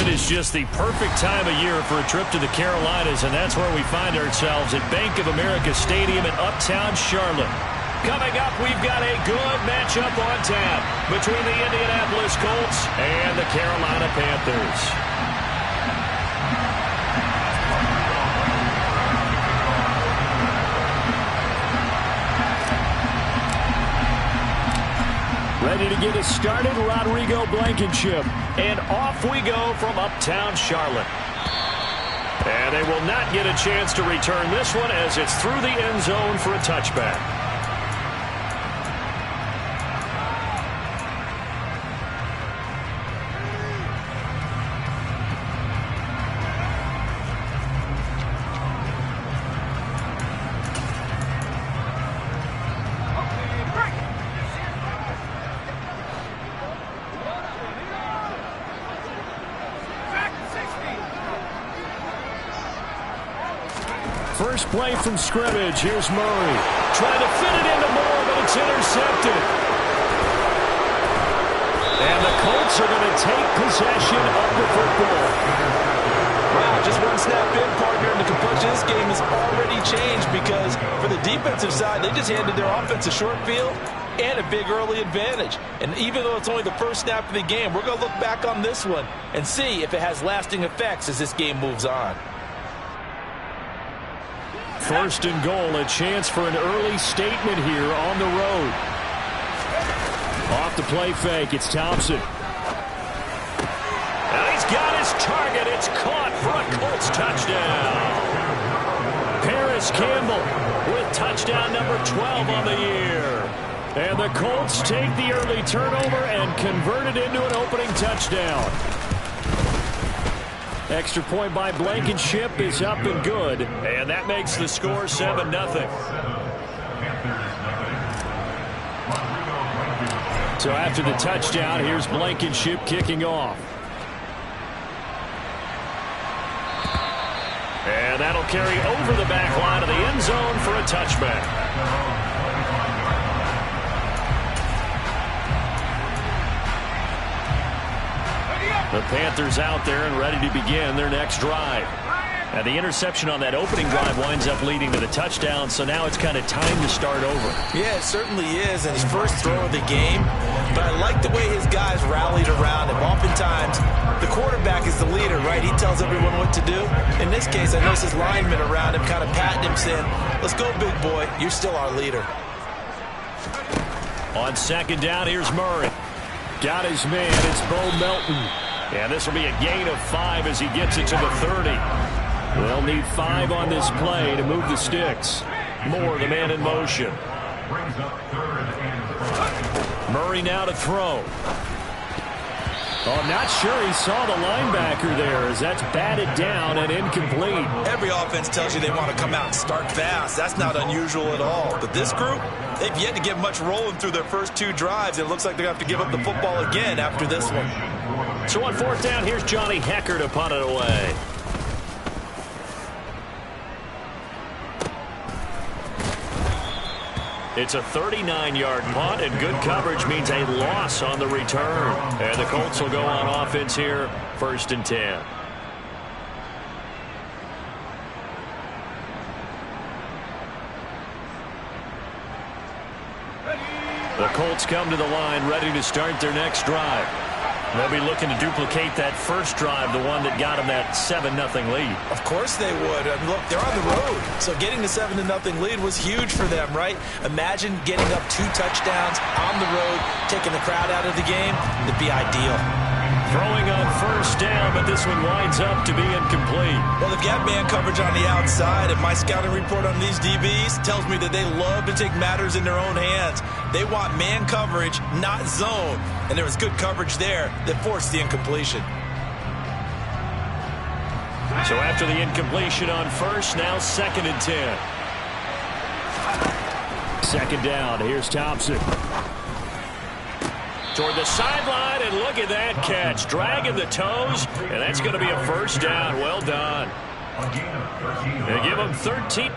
It is just the perfect time of year for a trip to the Carolinas, and that's where we find ourselves at Bank of America Stadium in Uptown Charlotte. Coming up, we've got a good matchup on tap between the Indianapolis Colts and the Carolina Panthers. Ready to get us started, Rodrigo Blankenship. And off we go from Uptown Charlotte. And they will not get a chance to return this one as it's through the end zone for a touchback. First play from scrimmage. Here's Murray. Trying to fit it into Moore, but it's intercepted. And the Colts are going to take possession of the football. Wow, just one snap in, partner, and the complexion of this game has already changed because for the defensive side, they just handed their offense a short field and a big early advantage. And even though it's only the first snap of the game, we're going to look back on this one and see if it has lasting effects as this game moves on. First and goal, a chance for an early statement here on the road. Off the play fake, it's Thompson. Now he's got his target. It's caught for a Colts touchdown. Paris Campbell with touchdown number 12 on the year. And the Colts take the early turnover and convert it into an opening touchdown. Extra point by Blankenship is up and good. And that makes the score 7-0. So after the touchdown, here's Blankenship kicking off. And that'll carry over the back line of the end zone for a touchback. The Panthers out there and ready to begin their next drive. And the interception on that opening drive winds up leading to the touchdown, so now it's kind of time to start over. Yeah, it certainly is, and his first throw of the game. But I like the way his guys rallied around him. Oftentimes, the quarterback is the leader, right? He tells everyone what to do. In this case, I notice his linemen around him kind of patting him, saying, let's go, big boy. You're still our leader. On second down, here's Murray. Got his man. It's Bo Melton. And this will be a gain of 5 as he gets it to the 30. They'll need 5 on this play to move the sticks. Moore, the man in motion. Murray now to throw. Oh, I'm not sure he saw the linebacker there as that's batted down and incomplete. Every offense tells you they want to come out and start fast. That's not unusual at all. But this group, they've yet to get much rolling through their first 2 drives. It looks like they're going to have to give up the football again after this one. So on fourth down, here's Johnny Hecker to punt it away. It's a 39-yard punt, and good coverage means a loss on the return. And the Colts will go on offense here, 1st and 10. The Colts come to the line, ready to start their next drive. They'll be looking to duplicate that first drive, the one that got them that 7-0 lead. Of course they would. I mean, look, they're on the road. So getting the 7-0 lead was huge for them, right? Imagine getting up 2 touchdowns on the road, taking the crowd out of the game. It'd be ideal. Throwing on first down, but this one winds up to be incomplete. Well, they've got man coverage on the outside, and my scouting report on these DBs tells me that they love to take matters in their own hands. They want man coverage, not zone. And there was good coverage there that forced the incompletion. So after the incompletion on first, now 2nd and 10. Second down, here's Thompson. Toward the sideline, and look at that catch. Dragging the toes, and that's going to be a first down. Well done. They give them 13.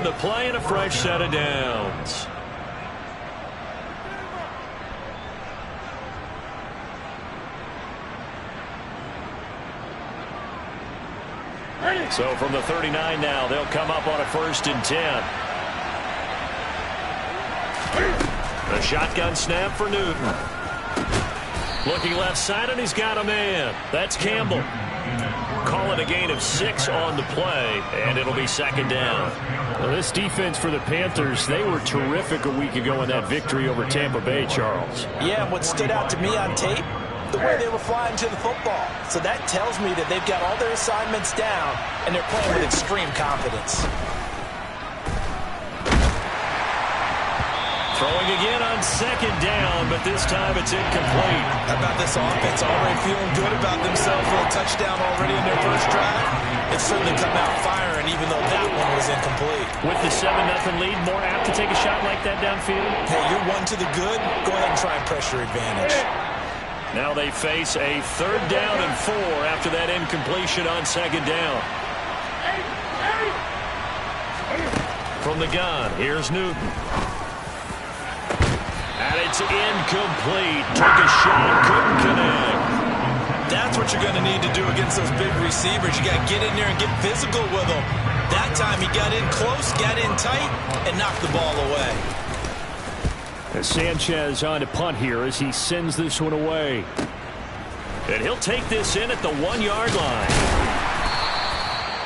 the play and a fresh set of downs. So from the 39 now, they'll come up on a 1st and 10. A shotgun snap for Newton. Looking left side, and he's got a man. That's Campbell. Call it a gain of 6 on the play, and it'll be 2nd down. Well, this defense for the Panthers, they were terrific a week ago in that victory over Tampa Bay, Charles. Yeah, and what stood out to me on tape, the way they were flying to the football. So that tells me that they've got all their assignments down, and they're playing with extreme confidence. Throwing again on 2nd down, but this time it's incomplete. How about this offense already feeling good about themselves with a touchdown already in their first drive? It's certainly come out firing, even though that one was incomplete. With the 7-0 lead, more apt to take a shot like that downfield? Hey, you're 1 to the good. Go ahead and try and pressure advantage. Now they face a 3rd down and 4 after that incompletion on 2nd down. From the gun, here's Newton. And it's incomplete. Took a shot, couldn't connect. That's what you're going to need to do against those big receivers. You got to get in there and get physical with them. That time he got in close, got in tight, and knocked the ball away. Sanchez on to punt here as he sends this one away. And he'll take this in at the 1-yard line.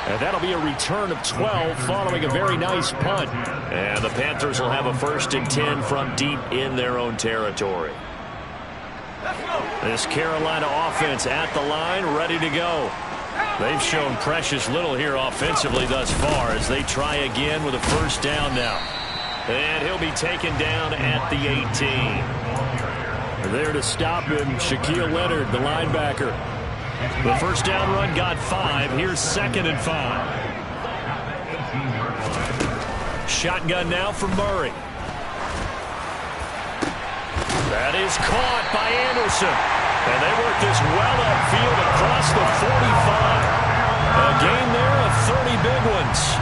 And that'll be a return of 12 following a very nice punt. And the Panthers will have a 1st and 10 from deep in their own territory. This Carolina offense at the line, ready to go. They've shown precious little here offensively thus far as they try again with a 1st down now. And he'll be taken down at the 18. There to stop him, Shaquille Leonard, the linebacker. The 1st down run got 5. Here's 2nd and 5. Shotgun now for Murray. That is caught by Anderson. And they work this well upfield across the 45. A gain there of 30 big ones.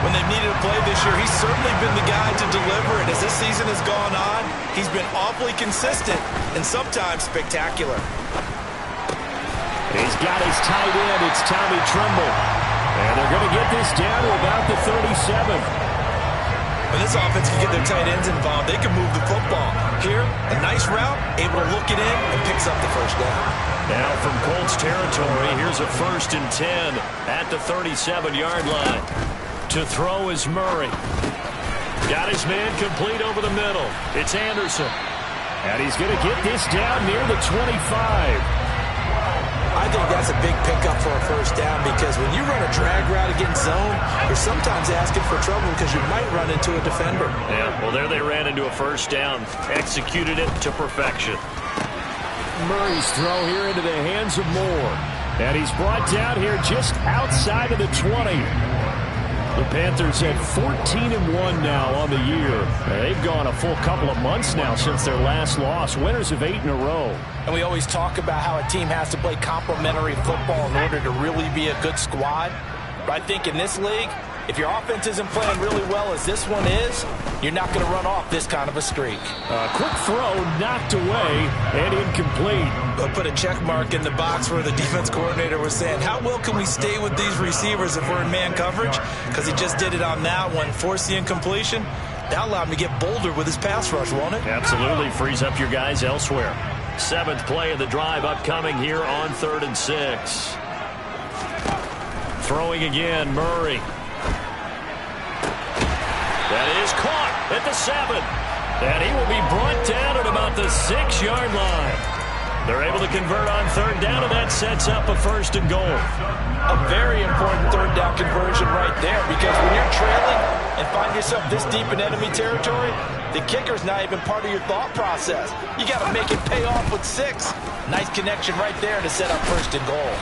When they've needed a play this year, he's certainly been the guy to deliver it. As this season has gone on, he's been awfully consistent and sometimes spectacular. He's got his tight end. It's Tommy Tremble. And they're going to get this down to about the 37. When this offense can get their tight ends involved, they can move the football. Here, a nice route, able to look it in, and picks up the 1st down. Now from Colts territory, here's a 1st and 10 at the 37-yard line. To throw is Murray. Got his man complete over the middle. It's Anderson. And he's going to get this down near the 25. I think that's a big pickup for a 1st down because when you run a drag route against zone, you're sometimes asking for trouble because you might run into a defender. Yeah, well, there they ran into a 1st down. Executed it to perfection. Murray's throw here into the hands of Moore. And he's brought down here just outside of the 20. The Panthers at 14-1 now on the year. They've gone a full couple of months now since their last loss. Winners of 8 in a row. And we always talk about how a team has to play complementary football in order to really be a good squad. But I think in this league, if your offense isn't playing really well as this one is, you're not going to run off this kind of a streak. Quick throw knocked away and incomplete. But put a check mark in the box where the defense coordinator was saying, how well can we stay with these receivers if we're in man coverage? Because he just did it on that one, forced the incompletion. That allowed him to get bolder with his pass rush, won't it? Absolutely, frees up your guys elsewhere. 7th play of the drive upcoming here on 3rd and 6. Throwing again, Murray. That is caught at the 7. And he will be brought down at about the 6-yard line. They're able to convert on 3rd down, and that sets up a 1st and goal. A very important 3rd down conversion right there because when you're trailing and find yourself this deep in enemy territory, the kicker's not even part of your thought process. You got to make it pay off with 6. Nice connection right there to set up 1st and goal.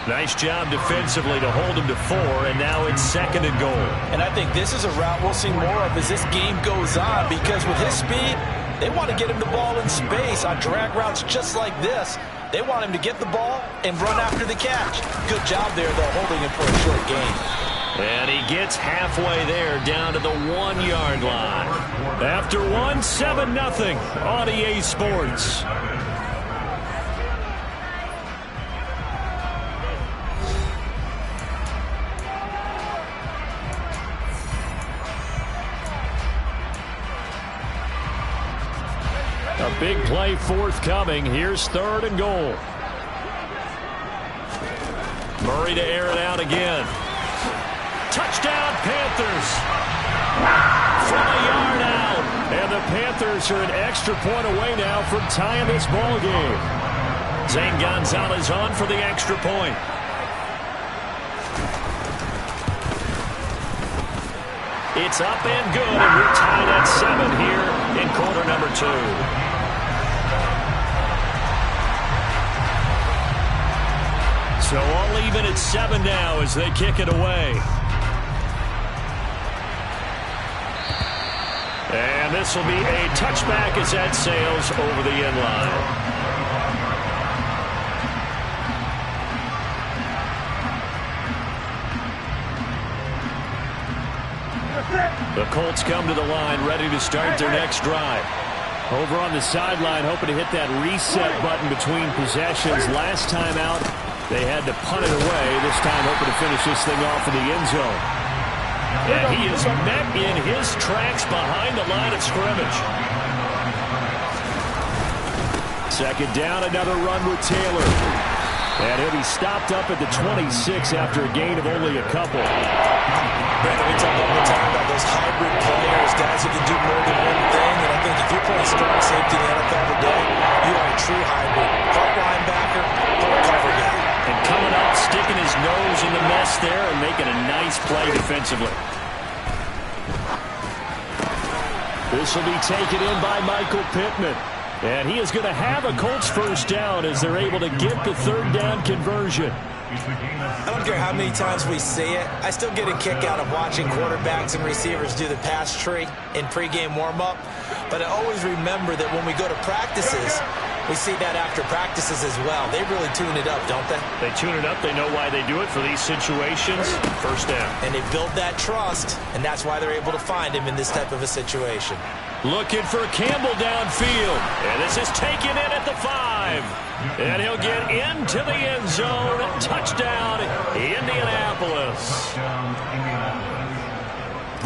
Nice job defensively to hold him to 4, and now it's 2nd and goal. And I think this is a route we'll see more of as this game goes on because with his speed, they want to get him the ball in space on drag routes just like this. They want him to get the ball and run after the catch. Good job there, though, holding him for a short gain. And he gets halfway there, down to the 1-yard line. After one, 7-0 on EA Sports. A big play forthcoming. Here's 3rd and goal. Murray to air it out again. Touchdown, Panthers. From a yard out. And the Panthers are an extra point away now from tying this ball game. Zane Gonzalez on for the extra point. It's up and good, and we're tied at 7 here in quarter number 2. So all even at 7 now as they kick it away. And this will be a touchback as that sails over the end line. The Colts come to the line, ready to start their next drive. Over on the sideline, hoping to hit that reset button between possessions. Last time out, they had to punt it away. This time, hoping to finish this thing off in the end zone. And he is met in his tracks behind the line of scrimmage. Second down, another run with Taylor. And he'll be stopped up at the 26 after a gain of only a couple. Brandon, we talk all the time about those hybrid players, guys who can do more than one thing. And I think if you're playing strong safety in the NFL today, you are a true hybrid. Part linebacker, part cover guy. And coming up, sticking his nose in the mess there and making a nice play defensively. This will be taken in by Michael Pittman. And he is going to have a Colts first down as they're able to get the 3rd down conversion. I don't care how many times we see it. I still get a kick out of watching quarterbacks and receivers do the pass tree in pregame warm-up. But I always remember that when we go to practices, we see that after practices as well. They really tune it up, don't they? They tune it up. They know why they do it for these situations. First down. And they build that trust, and that's why they're able to find him in this type of a situation. Looking for Campbell downfield. And this is taken in at the 5. And he'll get into the end zone. Touchdown, Indianapolis.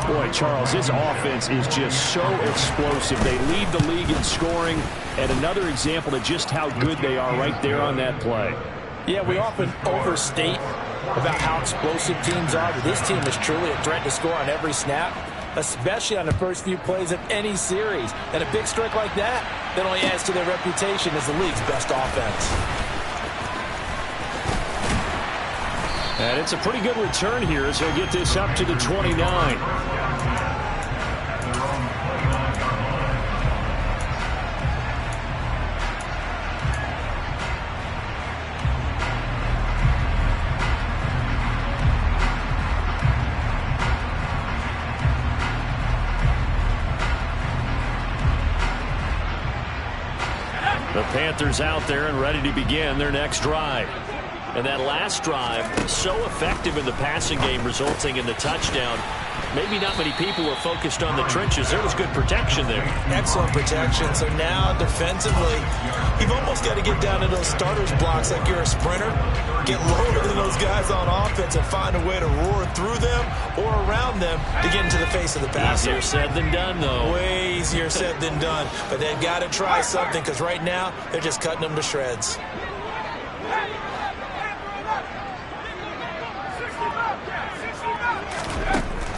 Boy, Charles, his offense is just so explosive. They lead the league in scoring, and another example of just how good they are right there on that play. Yeah, we often overstate about how explosive teams are, but this team is truly a threat to score on every snap, especially on the first few plays of any series. And a big strike like that only adds to their reputation as the league's best offense. And it's a pretty good return here as they'll get this up to the 29. The Panthers out there and ready to begin their next drive. And that last drive, so effective in the passing game, resulting in the touchdown. Maybe not many people were focused on the trenches. There was good protection there. Excellent protection. So now defensively, you've almost got to get down to those starters blocks like you're a sprinter. Get lower than those guys on offense and find a way to roar through them or around them to get into the face of the passer. Easier said than done, though. Way easier said than done. But they've got to try something because right now they're just cutting them to shreds.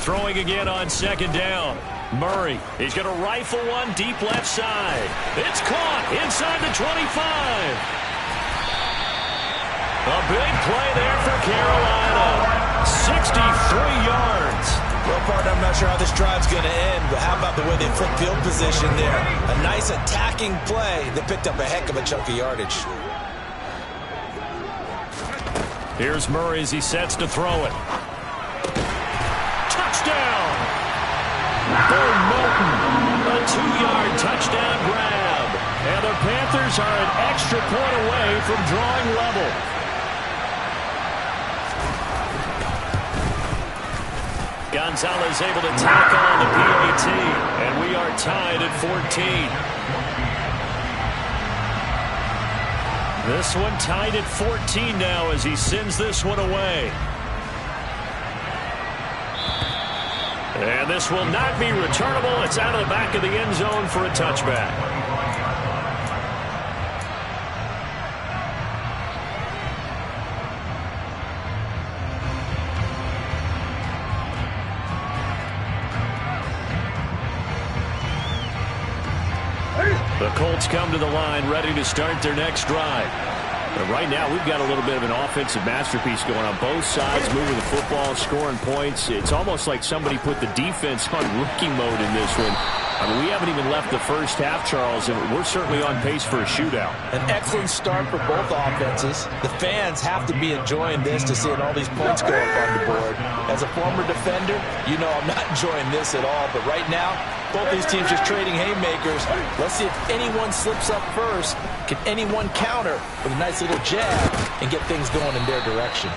Throwing again on second down. Murray, he's going to rifle one deep left side. It's caught inside the 25. A big play there for Carolina. 63 yards. Well, partner, I'm not sure how this drive's going to end, but how about the way they flip field position there? A nice attacking play that picked up a heck of a chunk of yardage. Here's Murray as he sets to throw it. Touchdown! Third Moulton, a 2-yard touchdown grab. And the Panthers are an extra point away from drawing level. Gonzalez able to tackle on the PAT, and we are tied at 14. This one tied at 14 now as he sends this one away. And this will not be returnable. It's out of the back of the end zone for a touchback. The Colts come to the line ready to start their next drive. But right now we've got a little bit of an offensive masterpiece going on both sides, moving the football, scoring points. It's almost like somebody put the defense on rookie mode in this one. I mean, we haven't even left the first half, Charles, and we're certainly on pace for a shootout. An excellent start for both offenses. The fans have to be enjoying this to seeing all these points go up on the board. As a former defender, you know I'm not enjoying this at all. But right now, both these teams just trading haymakers. Let's see if anyone slips up first. Can anyone counter with a nice little jab and get things going in their direction?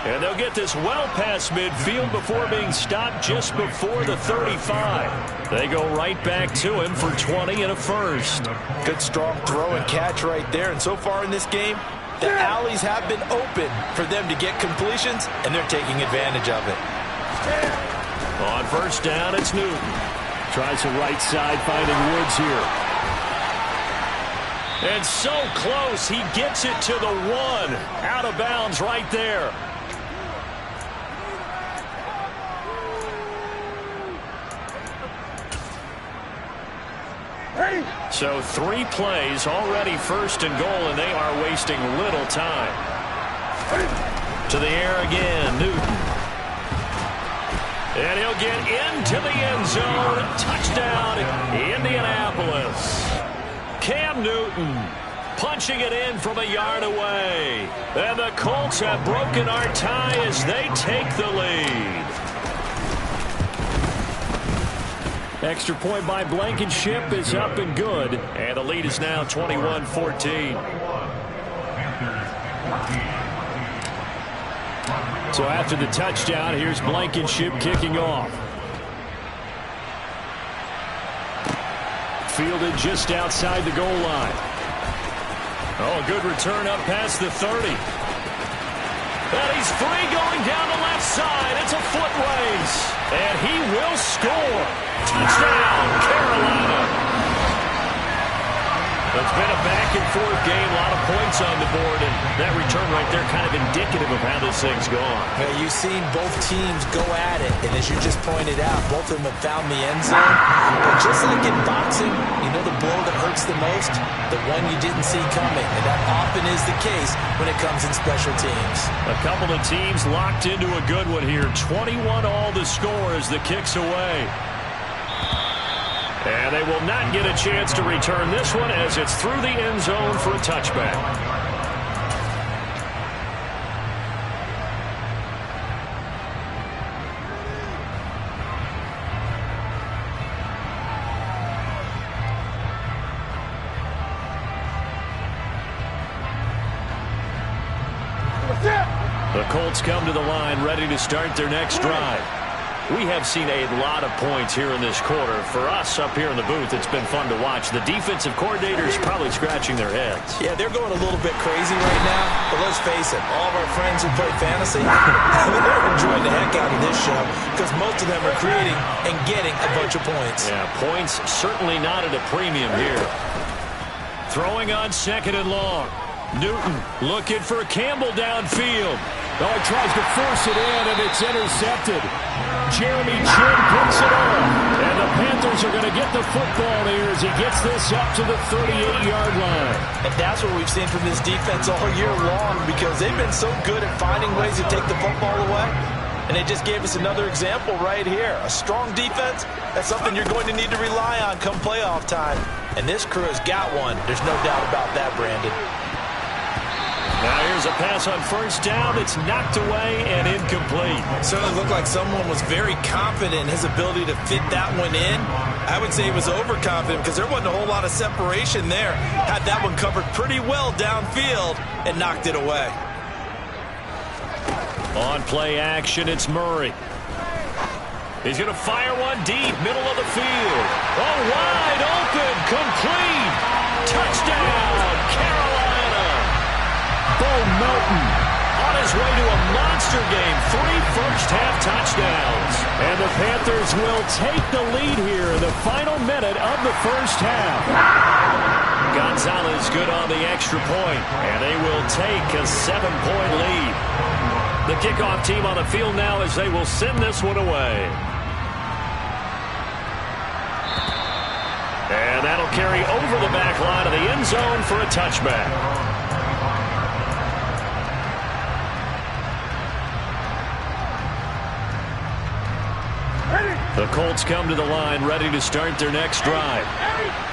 And they'll get this well past midfield before being stopped just before the 35. They go right back to him for 20 and a first. Good strong throw and catch right there. And so far in this game, the alleys have been open for them to get completions, and they're taking advantage of it. On first down, it's Newton. Tries the right side, finding Woods here. And so close, he gets it to the 1. Out of bounds right there. So 3 plays, already first and goal, and they are wasting little time. To the air again, Newton. And he'll get into the end zone. Touchdown, Indianapolis. Cam Newton punching it in from a yard away. And the Colts have broken our tie as they take the lead. Extra point by Blankenship is up and good. And the lead is now 21-14. So after the touchdown, here's Blankenship kicking off. Fielded just outside the goal line. Oh, a good return up past the 30. And he's free going down the left side. It's a foot race. And he will score. Touchdown, Carolina. It's been a back-and-forth game, a lot of points on the board, and that return right there kind of indicative of how this thing's gone. Yeah, you've seen both teams go at it, and as you just pointed out, both of them have found the end zone. But just like in boxing, you know the blow that hurts the most? The one you didn't see coming, and that often is the case when it comes in special teams. A couple of teams locked into a good one here. 21 all the score as the kick's away. And they will not get a chance to return this one as it's through the end zone for a touchback. The Colts come to the line ready to start their next drive. We have seen a lot of points here in this quarter. For us up here in the booth, it's been fun to watch. The defensive coordinators probably scratching their heads. Yeah, they're going a little bit crazy right now. But let's face it, all of our friends who play fantasy, they're enjoying the heck out of this show because most of them are creating and getting a bunch of points. Yeah, points certainly not at a premium here. Throwing on second and long. Newton looking for Campbell downfield. Oh, he tries to force it in, and it's intercepted. Jeremy Chin picks it off. And the Panthers are going to get the football here as he gets this up to the 38-yard line. And that's what we've seen from this defense all year long because they've been so good at finding ways to take the football away. And they just gave us another example right here. A strong defense, that's something you're going to need to rely on come playoff time. And this crew has got one. There's no doubt about that, Brandon. Now here's a pass on first down. It's knocked away and incomplete. Certainly looked like someone was very confident in his ability to fit that one in. I would say he was overconfident because there wasn't a whole lot of separation there. Had that one covered pretty well downfield and knocked it away. On play action, it's Murray. He's going to fire one deep, middle of the field. Oh, wide open, complete. Touchdown, Carolina. Bo Melton on his way to a monster game. 3 first-half touchdowns. And the Panthers will take the lead here in the final minute of the first half. Gonzalez good on the extra point, and they will take a 7-point lead. The kickoff team on the field now as they will send this one away. And that'll carry over the back line of the end zone for a touchback. The Colts come to the line ready to start their next drive.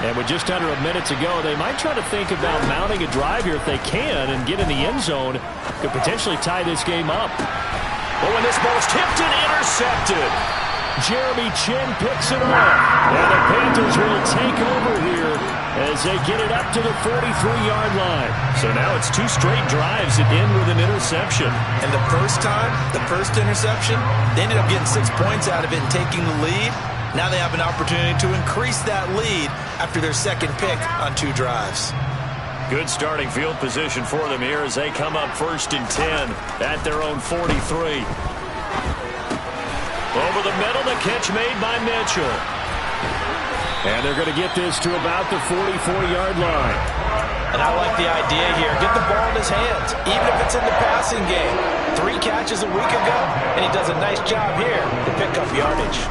And with just under a minute to go, they might try to think about mounting a drive here if they can and get in the end zone. Could potentially tie this game up. Oh, and this ball's tipped and intercepted. Jeremy Chin picks it off. And the Panthers will take over here as they get it up to the 43-yard line. So now it's 2 straight drives that end with an interception. And the first time, the first interception, they ended up getting 6 points out of it and taking the lead. Now they have an opportunity to increase that lead after their second pick on 2 drives. Good starting field position for them here as they come up 1st and 10 at their own 43. Over the middle, the catch made by Mitchell. And they're going to get this to about the 44-yard line. And I like the idea here. Get the ball in his hands, even if it's in the passing game. 3 catches a week ago, and he does a nice job here to pick up yardage.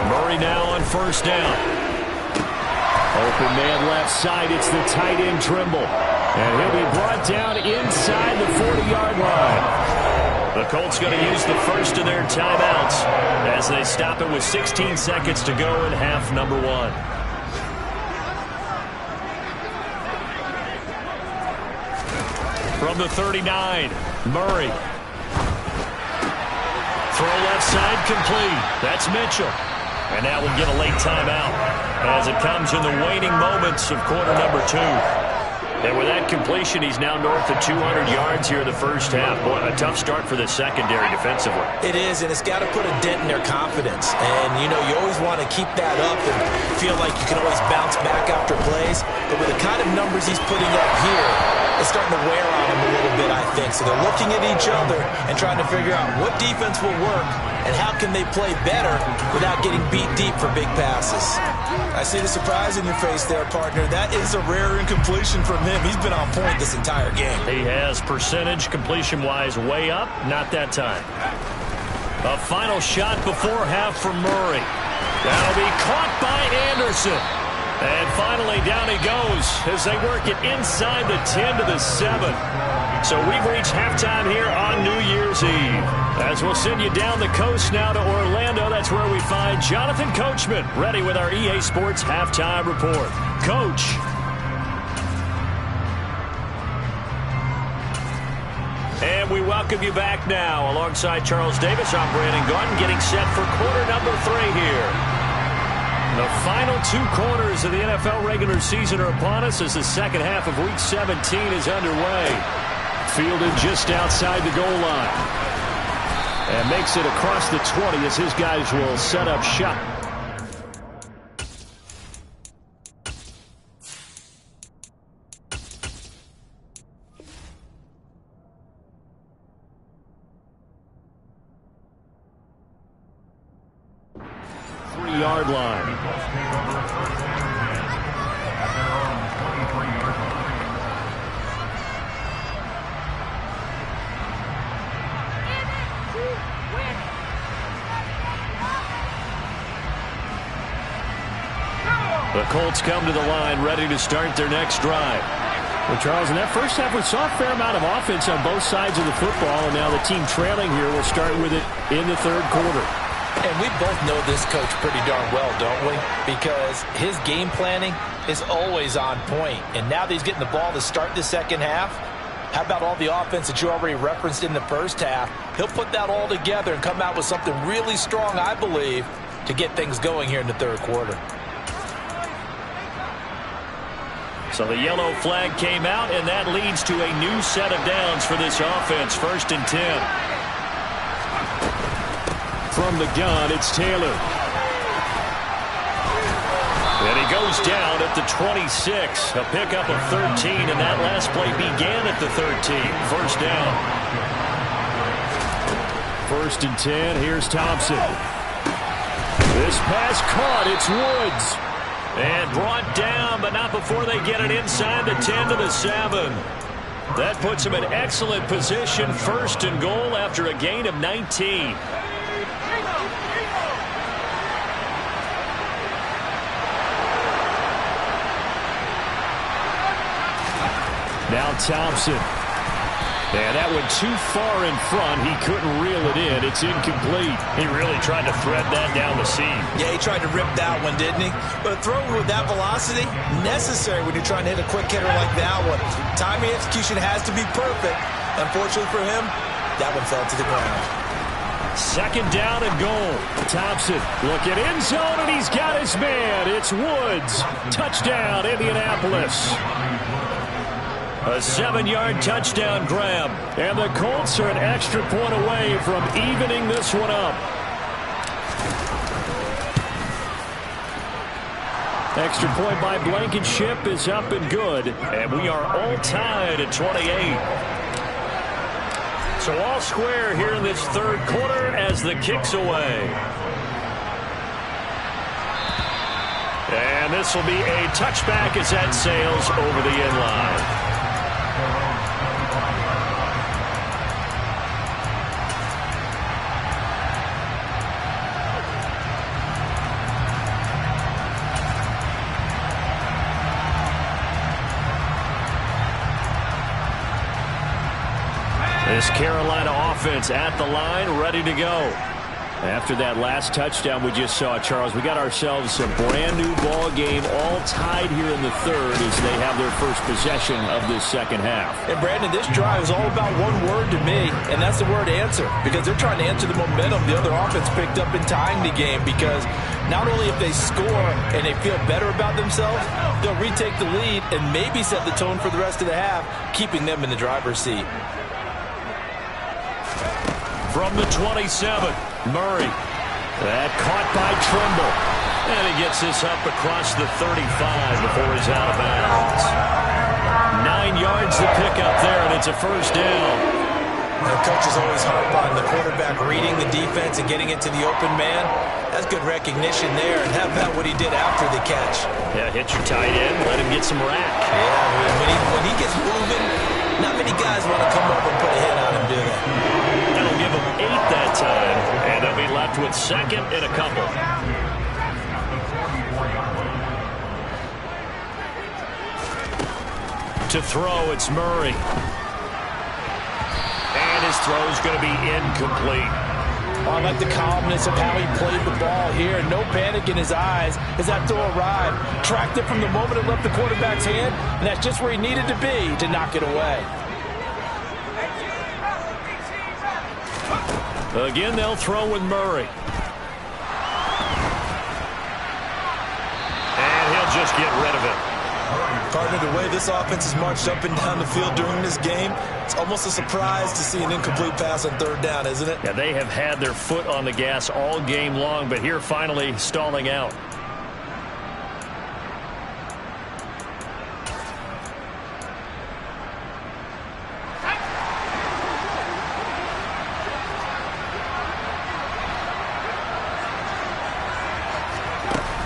Murray now on 1st down. Open man left side. It's the tight end Trimble. And he'll be brought down inside the 40-yard line. The Colts going to use the first of their timeouts as they stop it with 16 seconds to go in half number 1. From the 39, Murray. Throw left side complete. That's Mitchell. And now we'll get a late timeout as it comes in the waning moments of quarter number 2. And with that completion, he's now north of 200 yards here in the first half. Boy, a tough start for the secondary defensively. It is, and it's got to put a dent in their confidence. And, you know, you always want to keep that up and feel like you can always bounce back after plays. But with the kind of numbers he's putting up here, it's starting to wear on him a little bit, I think. So they're looking at each other and trying to figure out what defense will work and how can they play better without getting beat deep for big passes. I see the surprise in your face there, partner. That is a rare incompletion from him. He's been on point this entire game. He has percentage completion-wise way up. Not that time. A final shot before half from Murray. That'll be caught by Anderson. And finally, down he goes as they work it inside the 10 to the 7. So we've reached halftime here on New Year's Eve. As we'll send you down the coast now to Orlando, that's where we find Jonathan Coachman ready with our EA Sports Halftime Report. Coach. And we welcome you back now. Alongside Charles Davis, I'm Brandon Gaudin getting set for quarter number 3 here. The final 2 quarters of the NFL regular season are upon us as the second half of Week 17 is underway. Fielded just outside the goal line. And makes it across the 20 as his guys will set up shop. Yard line. The Colts come to the line ready to start their next drive. Well, Charles, in that first half we saw a fair amount of offense on both sides of the football, and now the team trailing here will start with it in the third quarter. And we both know this coach pretty darn well, don't we? Because his game planning is always on point. And now that he's getting the ball to start the second half, how about all the offense that you already referenced in the first half? He'll put that all together and come out with something really strong, I believe, to get things going here in the third quarter. So the yellow flag came out, and that leads to a new set of downs for this offense. 1st and 10. From the gun, it's Taylor. And he goes down at the 26. A pickup of 13, and that last play began at the 13. First down. 1st and 10. Here's Thompson. This pass caught. It's Woods. And brought down, but not before they get it inside the 10 to the 7. That puts him in excellent position. 1st and goal after a gain of 19. Now Thompson. And that went too far in front. He couldn't reel it in. It's incomplete. He really tried to thread that down the seam. Yeah, he tried to rip that one, didn't he? But a throw with that velocity, necessary when you're trying to hit a quick hitter like that one. Timing execution has to be perfect. Unfortunately for him, that one fell to the ground. 2nd down and goal. Thompson looking end zone, and he's got his man. It's Woods. Touchdown, Indianapolis. A 7-yard touchdown grab. And the Colts are an extra point away from evening this one up. Extra point by Blankenship is up and good. And we are all tied at 28. So all square here in this 3rd quarter as the kick's away. And this will be a touchback as that sails over the end line. This Carolina offense at the line, ready to go. After that last touchdown we just saw, Charles, we got ourselves a brand-new ball game, all tied here in the 3rd as they have their first possession of this 2nd half. And, Brandon, this drive is all about one word to me, and that's the word answer, because they're trying to answer the momentum the other offense picked up in tying the game, because not only if they score and they feel better about themselves, they'll retake the lead and maybe set the tone for the rest of the half, keeping them in the driver's seat. From the 27, Murray. That caught by Trimble. And he gets this up across the 35 before he's out of bounds. 9 yards to pick up there, and it's a 1st down. The coaches always harp on the quarterback reading the defense and getting it to the open man. That's good recognition there. And how about what he did after the catch? Yeah, hit your tight end, let him get some rack. Yeah, when he gets moving, not many guys want to come up and put a hit on him, do they? That'll give him 8 that time, and they'll be left with 2nd and a couple. To throw, it's Murray. And his throw is going to be incomplete. I like the calmness of how he played the ball here. No panic in his eyes as that throw arrived. Tracked it from the moment it left the quarterback's hand, and that's just where he needed to be to knock it away. Again, they'll throw with Murray. And he'll just get rid of it. Partner, the way this offense has marched up and down the field during this game, it's almost a surprise to see an incomplete pass on 3rd down, isn't it? Yeah, they have had their foot on the gas all game long, but here finally stalling out.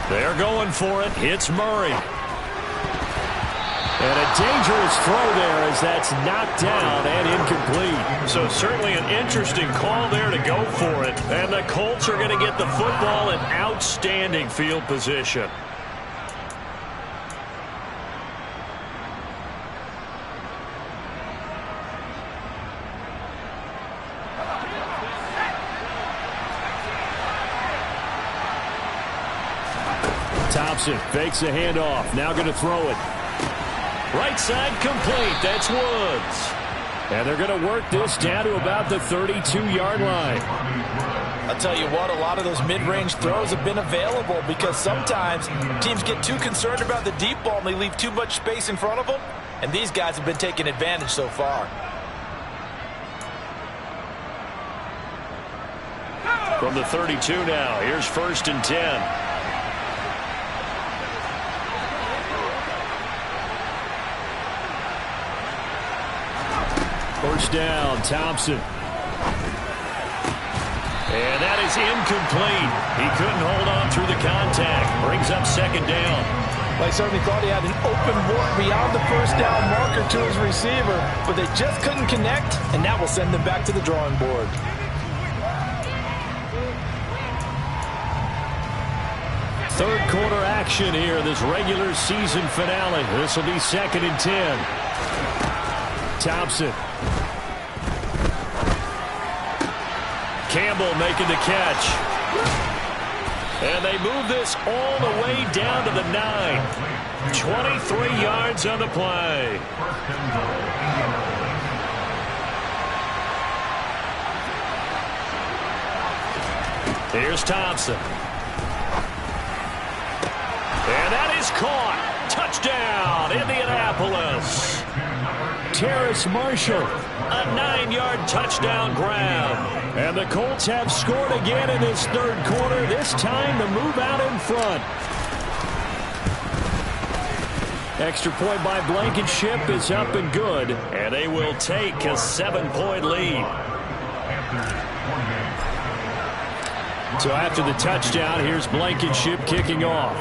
They're going for it. It's Murray. And a dangerous throw there as that's knocked down and incomplete. So certainly an interesting call there to go for it. And the Colts are going to get the football in outstanding field position. Thompson fakes a handoff. Now going to throw it. Right side complete. That's Woods. And they're going to work this down to about the 32-yard line. I'll tell you what, a lot of those mid-range throws have been available because sometimes teams get too concerned about the deep ball and they leave too much space in front of them. And these guys have been taking advantage so far. From the 32 now, here's 1st and 10. First down, Thompson. And that is incomplete. He couldn't hold on through the contact. Brings up 2nd down. Well, he certainly thought he had an open board beyond the first down marker to his receiver, but they just couldn't connect, and that will send them back to the drawing board. Third quarter action here, this regular season finale. This will be 2nd and 10. Thompson. Campbell making the catch. And they move this all the way down to the 9. 23 yards on the play. Here's Thompson. And that is caught. Touchdown, Indianapolis. Terrace Marshall, a 9-yard touchdown grab. And the Colts have scored again in this third quarter, this time to move out in front. Extra point by Blankenship is up and good, and they will take a 7-point lead. So after the touchdown, here's Blankenship kicking off.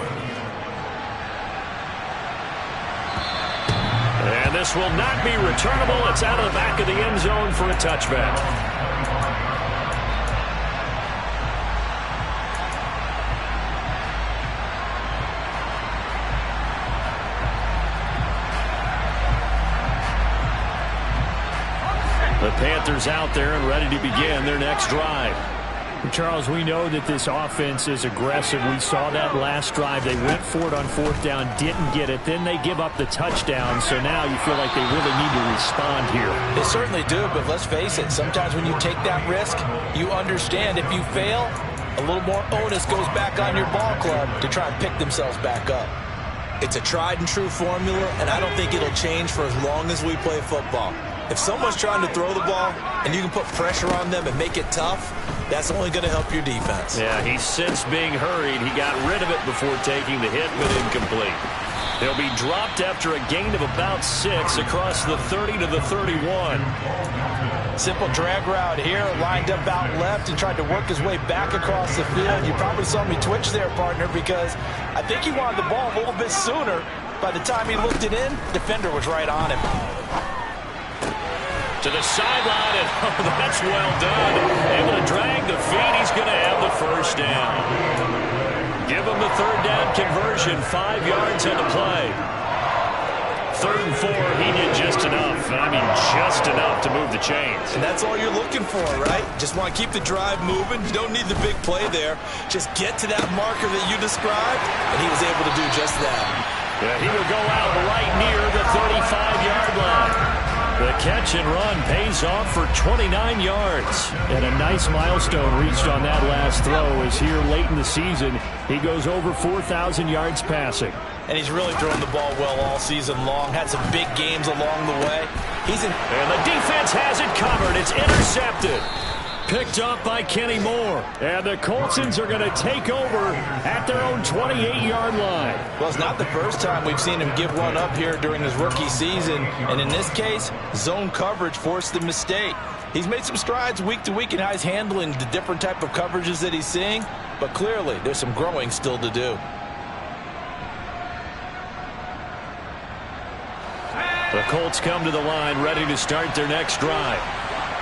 And this will not be returnable. It's out of the back of the end zone for a touchback. The Panthers out there and ready to begin their next drive. Charles, we know that this offense is aggressive. We saw that last drive. They went for it on 4th down, didn't get it. Then they give up the touchdown. So now you feel like they really need to respond here. They certainly do, but let's face it. Sometimes when you take that risk, you understand if you fail, a little more onus goes back on your ball club to try and pick themselves back up. It's a tried and true formula, and I don't think it'll change for as long as we play football. If someone's trying to throw the ball and you can put pressure on them and make it tough, that's only going to help your defense. Yeah, he's since being hurried. He got rid of it before taking the hit, but incomplete. He'll be dropped after a gain of about 6 across the 30 to the 31. Simple drag route here, lined up out left and tried to work his way back across the field. You probably saw me twitch there, partner, because I think he wanted the ball a little bit sooner. By the time he looked it in, defender was right on him. To the sideline, and oh, that's well done. Able to drag the feet. He's going to have the first down. Give him the 3rd down conversion, 5 yards on the play. 3rd and 4, he did just enough. I mean, just enough to move the chains. And that's all you're looking for, right? Just want to keep the drive moving. You don't need the big play there. Just get to that marker that you described, and he was able to do just that. Yeah, he will go out right near the 35-yard line. The catch and run pays off for 29 yards. And a nice milestone reached on that last throw as here late in the season, he goes over 4,000 yards passing. And he's really thrown the ball well all season long. Had some big games along the way. And the defense has it covered. It's intercepted. Picked up by Kenny Moore. And the Coltsons are going to take over at their own 28-yard line. Well, it's not the first time we've seen him give one up here during his rookie season. And in this case, zone coverage forced the mistake. He's made some strides week to week in how he's handling the different type of coverages that he's seeing. But clearly, there's some growing still to do. The Colts come to the line ready to start their next drive.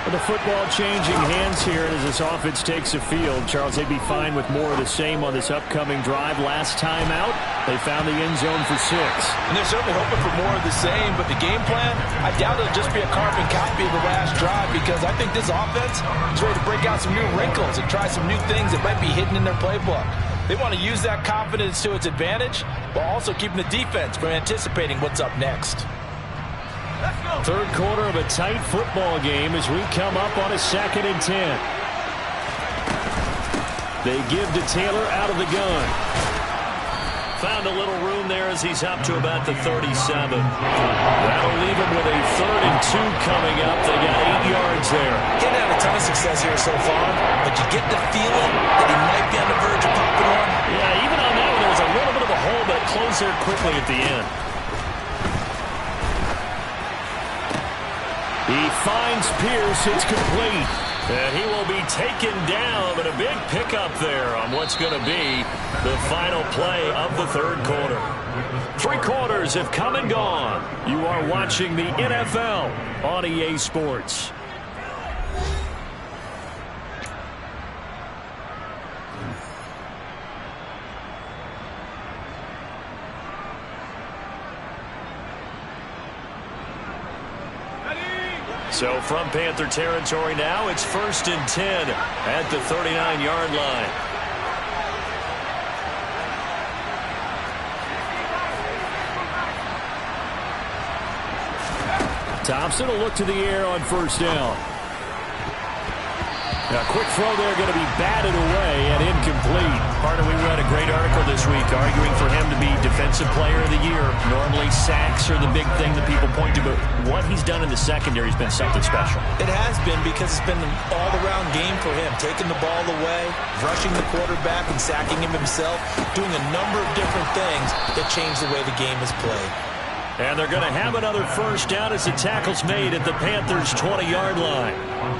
With the football changing hands here as this offense takes the field, Charles, they'd be fine with more of the same on this upcoming drive. Last time out, they found the end zone for 6. And they're certainly hoping for more of the same, but the game plan, I doubt it'll just be a carbon copy of the last drive, because I think this offense is ready to break out some new wrinkles and try some new things that might be hidden in their playbook. They want to use that confidence to its advantage, while also keeping the defense from anticipating what's up next. Third quarter of a tight football game as we come up on a 2nd and 10. They give to Taylor out of the gun. Found a little room there as he's up to about the 37. That'll leave him with a 3rd and 2 coming up. They got 8 yards there. Getting had a ton of success here so far, but you get the feeling that he might be on the verge of popping one. Yeah, even on that one, there was a little bit of a hole, but it closed there quickly at the end. He finds Pierce. It's complete. And he will be taken down, but a big pickup there on what's going to be the final play of the 3rd quarter. 3 quarters have come and gone. You are watching the NFL on EA Sports. So from Panther territory now, it's 1st and 10 at the 39-yard line. Thompson will look to the air on 1st down. Now, quick throw there, going to be batted away and incomplete. Partner, we read a great article this week arguing for him to be Defensive Player of the Year. Normally, sacks are the big thing that people point to, but what he's done in the secondary has been something special. It has been because it's been an all-around game for him. Taking the ball away, rushing the quarterback, and sacking him himself, doing a number of different things that change the way the game is played. And they're going to have another 1st down as the tackle's made at the Panthers' 20-yard line.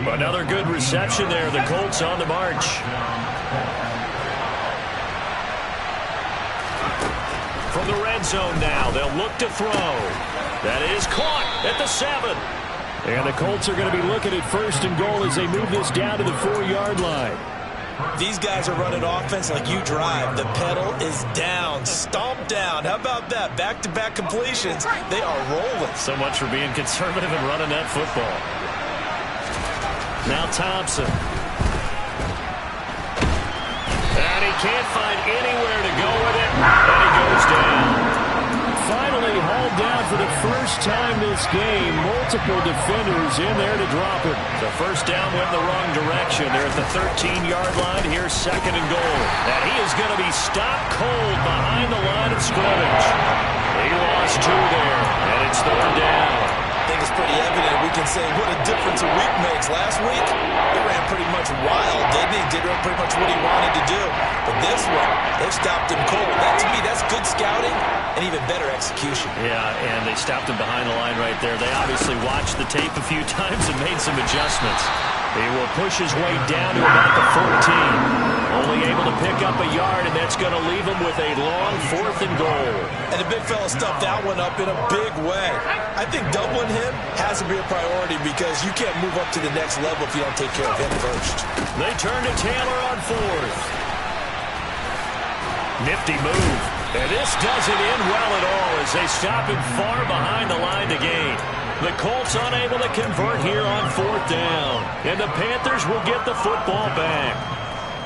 Another good reception there. The Colts on the march. From the red zone now, they'll look to throw. That is caught at the 7. And the Colts are going to be looking at 1st and goal as they move this down to the 4-yard line. These guys are running offense like you drive. The pedal is down, stomped down. How about that? Back-to-back completions. They are rolling. So much for being conservative and running that football. Now Thompson. And he can't find anywhere to go with it. And he goes down. Finally hauled down for the 1st time this game. Multiple defenders in there to drop him. The 1st down went the wrong direction. They're at the 13-yard line. Here's 2nd and goal. And he is going to be stopped cold behind the line of scrimmage. He lost 2 there, and it's 3rd down. I think it's pretty evident. We can say what a difference a week makes. Last week, he ran pretty much wild, didn't he? Did pretty much what he wanted to do. But this one, they stopped him cold. That, to me, that's good scouting and even better execution. Yeah, and they stopped him behind the line right there. They obviously watched the tape a few times and made some adjustments. He will push his way down to about the 14. Only able to pick up a yard, and that's going to leave him with a long 4th and goal. And the big fella stuffed that one up in a big way. I think doubling him has to be a priority because you can't move up to the next level if you don't take care of him first. They turn to Taylor on 4th. Nifty move. And this doesn't end well at all as they stop him far behind the line to gain. The Colts unable to convert here on 4th down. And the Panthers will get the football back.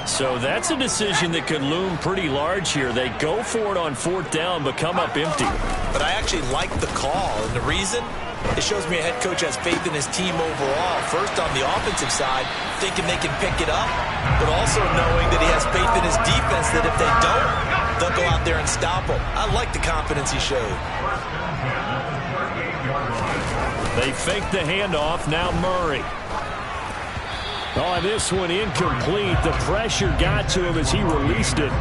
So that's a decision that could loom pretty large here. They go for it on 4th down, but come up empty. But I actually like the call. And the reason? It shows me a head coach has faith in his team overall. First on the offensive side, thinking they can pick it up, but also knowing that he has faith in his defense that if they don't, they'll go out there and stop him. I like the confidence he showed. They fake the handoff. Now Murray. Oh, this one incomplete. The pressure got to him as he released it.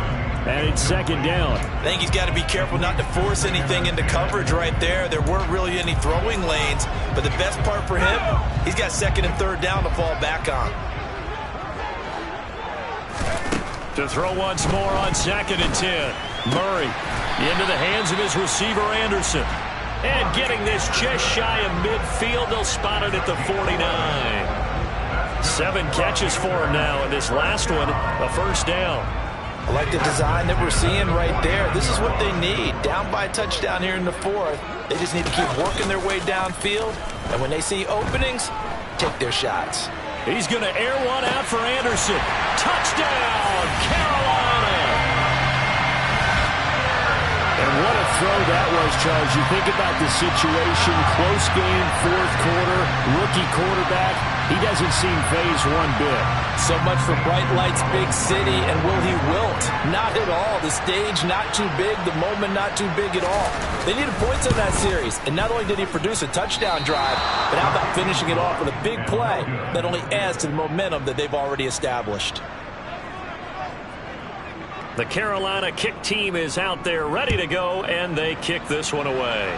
And it's 2nd down. I think he's got to be careful not to force anything into coverage right there. There weren't really any throwing lanes. But the best part for him, he's got 2nd and 3rd down to fall back on. To throw once more on 2nd and 10. Murray into the hands of his receiver, Anderson. And getting this just shy of midfield. They'll spot it at the 49. 7 catches for him now, and this last one, a 1st down. I like the design that we're seeing right there. This is what they need. Down by a touchdown here in the 4th. They just need to keep working their way downfield. And when they see openings, take their shots. He's going to air one out for Anderson. Touchdown, Carolina! And what a throw that was, Charles. You think about the situation, close game, fourth quarter, rookie quarterback. He doesn't seem fazed one bit. So much for bright lights, big city, and will he wilt? Not at all. The stage not too big, the moment not too big at all. They needed points in that series, and not only did he produce a touchdown drive, but how about finishing it off with a big play that only adds to the momentum that they've already established. The Carolina kick team is out there ready to go, and they kick this one away.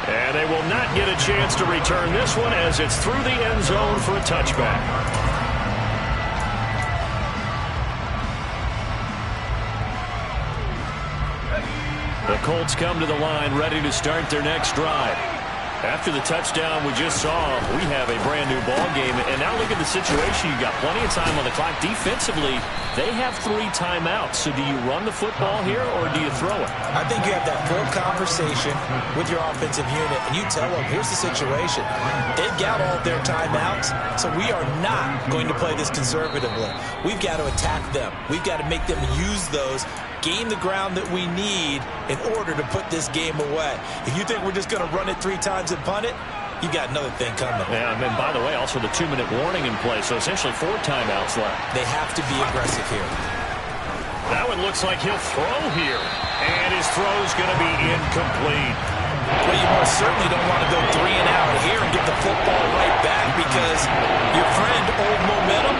And they will not get a chance to return this one as it's through the end zone for a touchback. The Colts come to the line ready to start their next drive. After the touchdown we just saw, we have a brand new ball game. And now look at the situation. You've got plenty of time on the clock. Defensively, they have 3 timeouts. So do you run the football here or do you throw it? I think you have that full conversation with your offensive unit, and you tell them, here's the situation. They've got all of their timeouts, so we are not going to play this conservatively. We've got to attack them. We've got to make them use those, gain the ground that we need in order to put this game away. If you think we're just going to run it 3 times and punt it, you got another thing coming. Yeah, and by the way, also the 2-minute warning in play, so essentially 4 timeouts left. They have to be aggressive here. That one looks like he'll throw here, and his throw's going to be incomplete. Well, you most certainly don't want to go 3 and out here and get the football right back, because your friend, Old Momentum,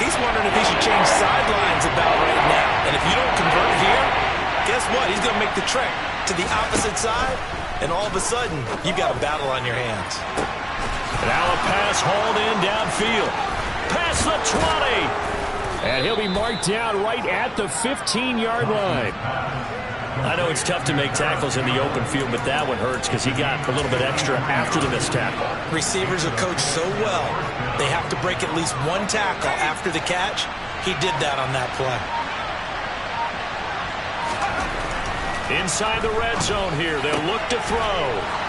he's wondering if he should change sidelines about right now. And if you don't convert here, guess what? He's going to make the trek to the opposite side, and all of a sudden, you've got a battle on your hands. Now a pass hauled in downfield. Past the 20. And he'll be marked down right at the 15-yard line. I know it's tough to make tackles in the open field, but that one hurts because he got a little bit extra after the missed tackle. Receivers are coached so well, they have to break at least 1 tackle after the catch. He did that on that play. Inside the red zone here, they'll look to throw.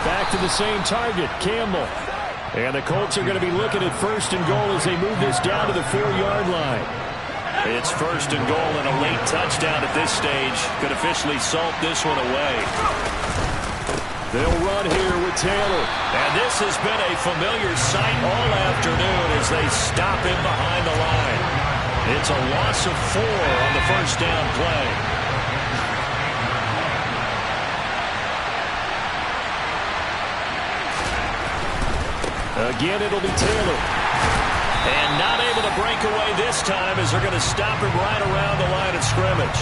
Back to the same target, Campbell. And the Colts are going to be looking at 1st and goal as they move this down to the 4-yard line. It's 1st and goal, and a late touchdown at this stage could officially salt this one away. They'll run here with Taylor. And this has been a familiar sight all afternoon as they stop him behind the line. It's a loss of 4 on the 1st down play. Again, it'll be Taylor. And not able to break away this time as they're going to stop him right around the line of scrimmage.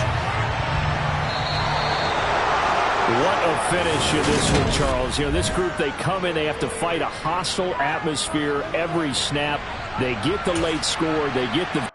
What a finish in this one, Charles. You know, this group, they come in, they have to fight a hostile atmosphere every snap. They get the late score, they get the